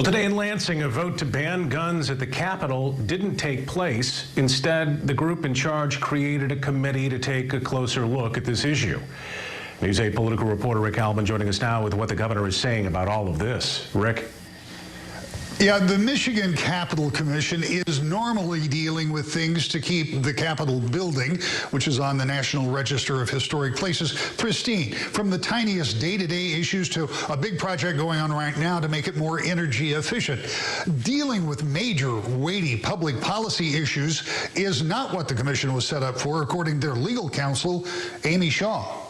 Today in Lansing, a vote to ban guns at the Capitol didn't take place. Instead, the group in charge created a committee to take a closer look at this issue. News 8 political reporter Rick Albin joining us now with what the governor is saying about all of this. Rick? Yeah, the Michigan Capitol Commission is normally dealing with things to keep the Capitol building, which is on the National Register of Historic Places, pristine, from the tiniest day-to-day issues to a big project going on right now to make it more energy efficient. Dealing with major, weighty public policy issues is not what the commission was set up for, according to their legal counsel, Amy Shaw.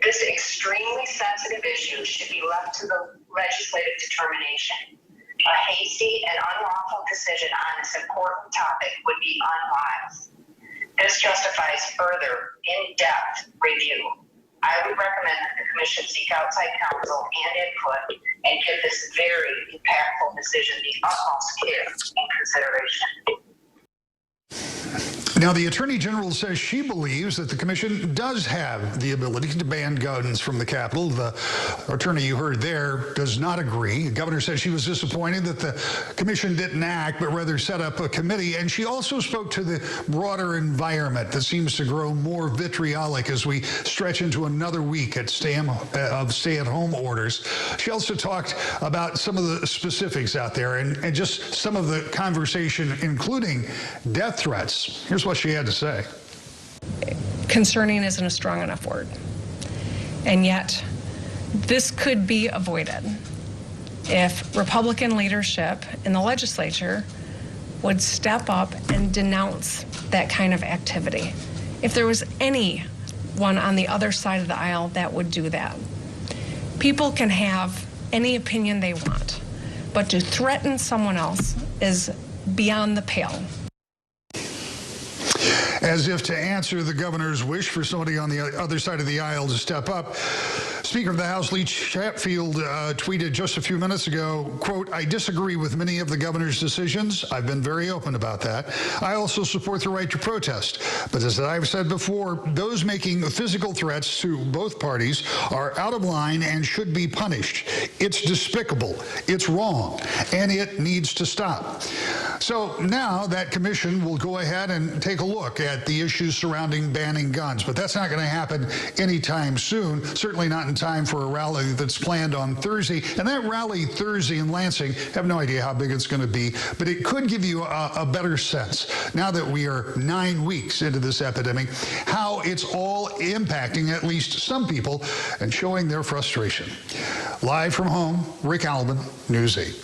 This extremely sensitive issue should be left to the legislative determination. A hasty and unlawful decision on this important topic would be unwise. This justifies further, in-depth review. I would recommend that the commission seek outside counsel and input and give this very impactful decision the utmost care and consideration. Now, the Attorney General says she believes that the commission does have the ability to ban guns from the Capitol. The attorney you heard there does not agree. The governor said she was disappointed that the commission didn't act, but rather set up a committee. And she also spoke to the broader environment that seems to grow more vitriolic as we stretch into another week of stay-at-home orders. She also talked about some of the specifics out there and just some of the conversation, including death threats. Here's what she had to say. Concerning isn't a strong enough word. And yet, this could be avoided if Republican leadership in the legislature would step up and denounce that kind of activity. If there was anyone on the other side of the aisle that would do that. People can have any opinion they want, but to threaten someone else is beyond the pale. As if to answer the governor's wish for somebody on the other side of the aisle to step up, Speaker of the House Lee Chatfield tweeted just a few minutes ago, quote, "I disagree with many of the governor's decisions. I've been very open about that. I also support the right to protest. But as I've said before, those making physical threats to both parties are out of line and should be punished. It's despicable, it's wrong, and it needs to stop." So now that commission will go ahead and take a look at the issues surrounding banning guns. But that's not going to happen anytime soon, certainly not in time for a rally that's planned on Thursday. And that rally Thursday in Lansing, I have no idea how big it's going to be, but it could give you a better sense, now that we are 9 weeks into this epidemic, how it's all impacting at least some people and showing their frustration. Live from home, Rick Albin, News 8.